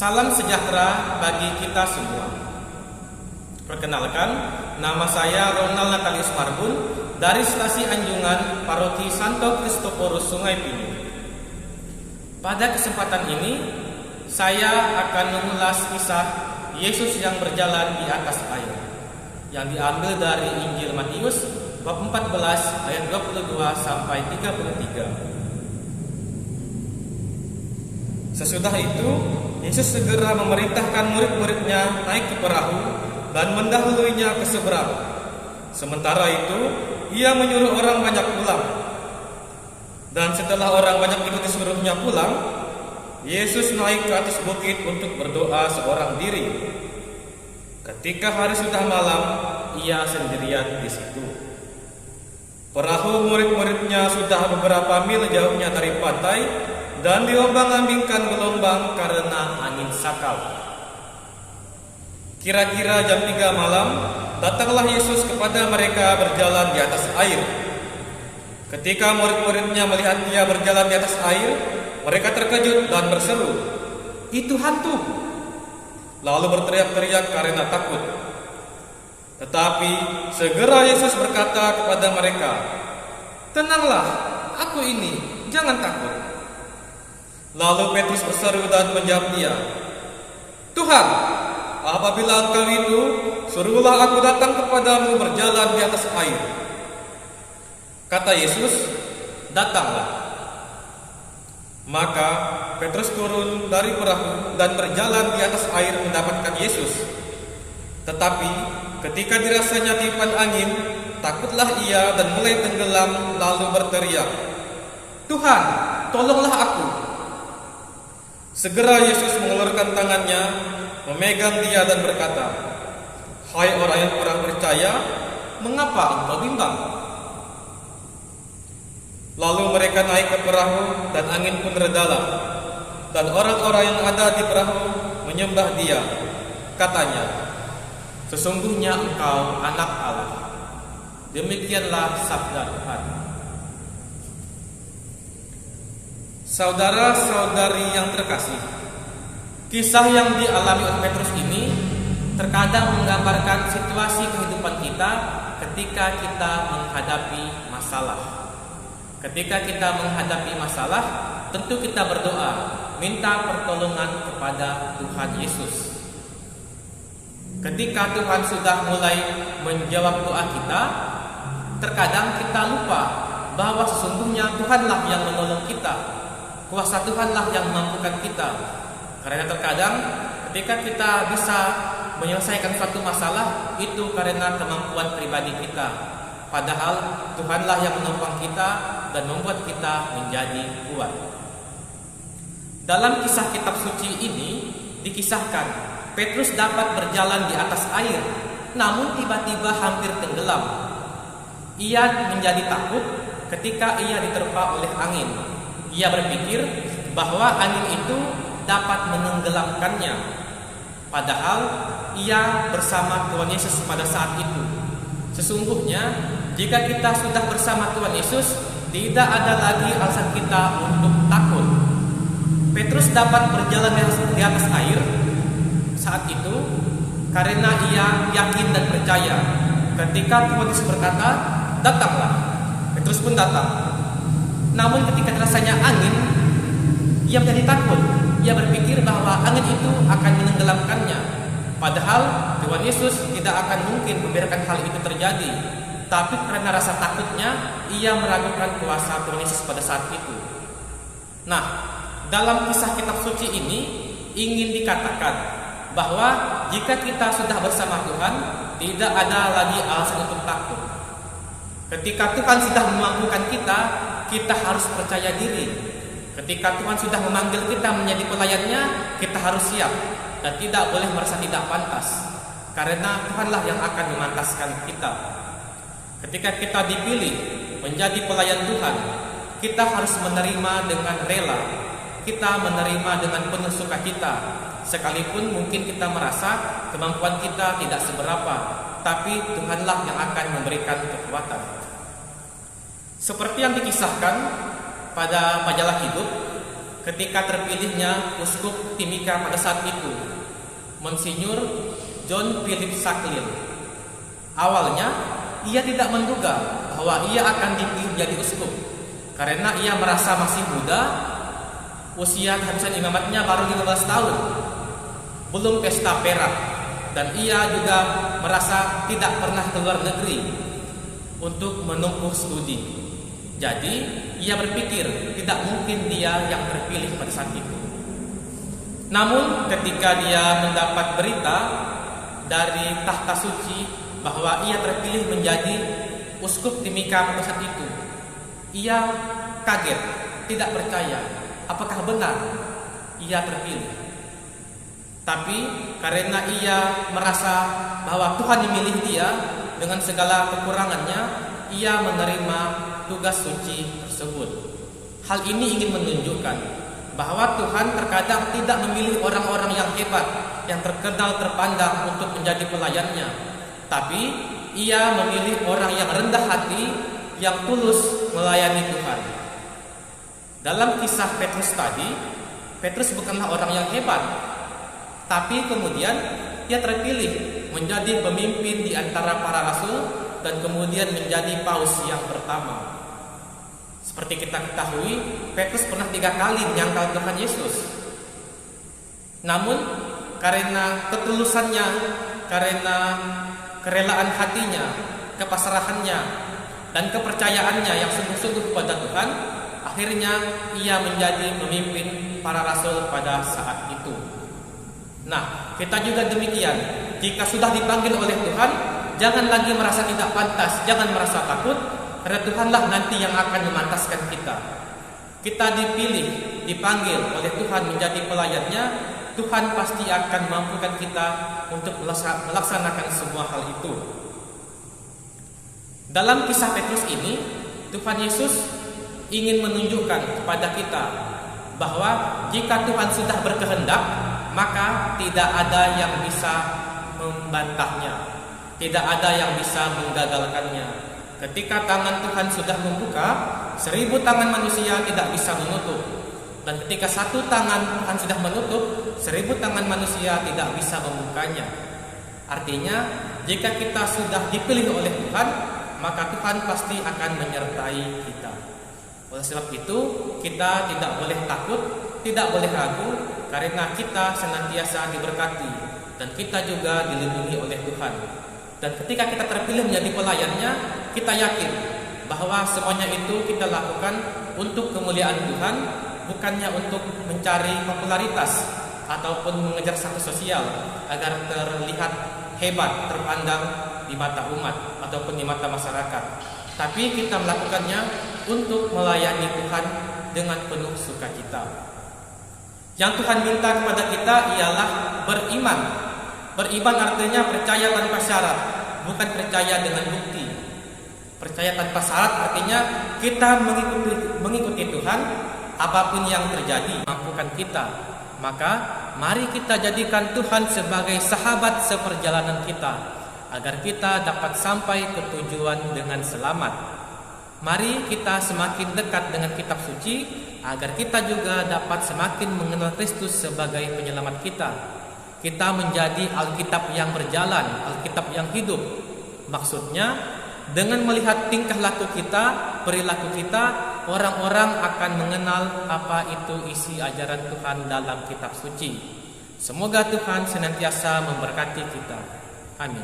Salam sejahtera bagi kita semua. Perkenalkan, nama saya Ronald Natalius Marbun dari Stasi Anjungan, Paroki Santo Kristoforus Sungai Pinyu. Pada kesempatan ini, saya akan mengulas kisah Yesus yang berjalan di atas air yang diambil dari Injil Matius bab 14 ayat 22 sampai 33. Sesudah itu, Yesus segera memerintahkan murid-muridnya naik ke perahu dan mendahuluinya ke seberang. Sementara itu, ia menyuruh orang banyak pulang. Dan setelah orang banyak itu disuruhnya pulang, Yesus naik ke atas bukit untuk berdoa seorang diri. Ketika hari sudah malam, ia sendirian di situ. Perahu murid-muridnya sudah beberapa mil jauhnya dari pantai dan diombang-ambingkan gelombang karena angin sakal. Kira-kira jam 3 malam, datanglah Yesus kepada mereka berjalan di atas air. Ketika murid-muridnya melihat dia berjalan di atas air, mereka terkejut dan berseru, "Itu hantu!" Lalu berteriak-teriak karena takut. Tetapi segera Yesus berkata kepada mereka, "Tenanglah, aku ini, jangan takut." Lalu Petrus berseru dan menjawab dia, "Tuhan, apabila Engkau itu, suruhlah aku datang kepadamu berjalan di atas air." Kata Yesus, "Datanglah." Maka Petrus turun dari perahu dan berjalan di atas air mendapatkan Yesus. Tetapi ketika dirasanya tiupan angin, takutlah ia dan mulai tenggelam lalu berteriak, "Tuhan, tolonglah aku." Segera Yesus mengulurkan tangannya, memegang dia dan berkata, "Hai orang yang kurang percaya, mengapa engkau bimbang?" Lalu mereka naik ke perahu dan angin pun redalah. Dan orang-orang yang ada di perahu menyembah dia. Katanya, "Sesungguhnya engkau anak Allah." Demikianlah sabda Tuhan. Saudara-saudari yang terkasih, kisah yang dialami oleh Petrus ini terkadang menggambarkan situasi kehidupan kita ketika kita menghadapi masalah. Ketika kita menghadapi masalah, tentu kita berdoa, minta pertolongan kepada Tuhan Yesus. Ketika Tuhan sudah mulai menjawab doa kita, terkadang kita lupa bahwa sesungguhnya Tuhanlah yang menolong kita. Kuasa Tuhanlah yang memampukan kita. Karena terkadang ketika kita bisa menyelesaikan suatu masalah, itu karena kemampuan pribadi kita. Padahal Tuhanlah yang menopang kita dan membuat kita menjadi kuat. Dalam kisah kitab suci ini dikisahkan Petrus dapat berjalan di atas air, namun tiba-tiba hampir tenggelam. Ia menjadi takut ketika ia diterpa oleh angin. Ia berpikir bahwa angin itu dapat menenggelamkannya. Padahal ia bersama Tuhan Yesus pada saat itu. Sesungguhnya jika kita sudah bersama Tuhan Yesus, tidak ada lagi alasan kita untuk takut. Petrus dapat berjalan di atas air saat itu karena ia yakin dan percaya. Ketika Tuhan Yesus berkata, "Datanglah," Petrus pun datang. Namun ketika rasanya angin, ia menjadi takut. Ia berpikir bahwa angin itu akan menenggelamkannya. Padahal Tuhan Yesus tidak akan mungkin membiarkan hal itu terjadi. Tapi karena rasa takutnya, ia meragukan kuasa Tuhan Yesus pada saat itu. Nah, dalam kisah kitab suci ini ingin dikatakan bahwa jika kita sudah bersama Tuhan, tidak ada lagi alasan untuk takut. Ketika Tuhan sudah memampukan kita, kita harus percaya diri. Ketika Tuhan sudah memanggil kita menjadi pelayannya, kita harus siap dan tidak boleh merasa tidak pantas. Karena Tuhanlah yang akan memantaskan kita. Ketika kita dipilih menjadi pelayan Tuhan, kita harus menerima dengan rela. Kita menerima dengan penuh sukacita. Sekalipun mungkin kita merasa kemampuan kita tidak seberapa, tapi Tuhanlah yang akan memberikan kekuatan. Seperti yang dikisahkan pada majalah Hidup, ketika terpilihnya Uskup Timika pada saat itu, Monsinyur John Philip Sackville. Awalnya ia tidak menduga bahwa ia akan dipilih menjadi uskup karena ia merasa masih muda, usia kehabisan imamatnya baru 15 tahun, belum pesta perak, dan ia juga merasa tidak pernah keluar negeri untuk menempuh studi. Jadi ia berpikir tidak mungkin dia yang terpilih pada saat itu. Namun ketika dia mendapat berita dari tahta suci bahwa ia terpilih menjadi uskup Timika pada saat itu, ia kaget, tidak percaya apakah benar ia terpilih. Tapi karena ia merasa bahwa Tuhan memilih dia dengan segala kekurangannya, ia menerima tugas suci tersebut. Hal ini ingin menunjukkan bahwa Tuhan terkadang tidak memilih orang-orang yang hebat, yang terkenal terpandang untuk menjadi pelayannya, tapi ia memilih orang yang rendah hati, yang tulus melayani Tuhan. Dalam kisah Petrus tadi, Petrus bukanlah orang yang hebat, tapi kemudian ia terpilih menjadi pemimpin di antara para rasul dan kemudian menjadi paus yang pertama. Seperti kita ketahui, Petrus pernah 3 kali menyangkal Tuhan Yesus. Namun karena ketulusannya, karena kerelaan hatinya, kepasrahannya, dan kepercayaannya yang sungguh-sungguh kepada Tuhan, akhirnya ia menjadi pemimpin para rasul pada saat itu. Nah, kita juga demikian. Jika sudah dipanggil oleh Tuhan, jangan lagi merasa tidak pantas, jangan merasa takut, karena Tuhanlah nanti yang akan memantaskan kita. Kita dipilih, dipanggil oleh Tuhan menjadi pelayannya, Tuhan pasti akan mampukan kita untuk melaksanakan semua hal itu. Dalam kisah Petrus ini, Tuhan Yesus ingin menunjukkan kepada kita bahwa jika Tuhan sudah berkehendak, maka tidak ada yang bisa membantahnya, tidak ada yang bisa menggagalkannya. Ketika tangan Tuhan sudah membuka, 1000 tangan manusia tidak bisa menutup. Dan ketika 1 tangan Tuhan sudah menutup, 1000 tangan manusia tidak bisa membukanya. Artinya, jika kita sudah dipilih oleh Tuhan, maka Tuhan pasti akan menyertai kita. Oleh sebab itu, kita tidak boleh takut, tidak boleh ragu, karena kita senantiasa diberkati dan kita juga dilindungi oleh Tuhan. Dan ketika kita terpilih menjadi pelayannya, kita yakin bahwa semuanya itu kita lakukan untuk kemuliaan Tuhan, bukannya untuk mencari popularitas ataupun mengejar status sosial agar terlihat hebat, terpandang di mata umat ataupun di mata masyarakat. Tapi kita melakukannya untuk melayani Tuhan dengan penuh sukacita. Yang Tuhan minta kepada kita ialah beriman. Beriman artinya percaya tanpa syarat, bukan percaya dengan bukti. Percaya tanpa syarat artinya kita mengikuti Tuhan, apapun yang terjadi mampukan kita. Maka mari kita jadikan Tuhan sebagai sahabat seperjalanan kita, agar kita dapat sampai ke tujuan dengan selamat. Mari kita semakin dekat dengan kitab suci, agar kita juga dapat semakin mengenal Kristus sebagai penyelamat kita. Kita menjadi Alkitab yang berjalan, Alkitab yang hidup. Maksudnya, dengan melihat tingkah laku kita, perilaku kita, orang-orang akan mengenal apa itu isi ajaran Tuhan dalam kitab suci. Semoga Tuhan senantiasa memberkati kita. Amin.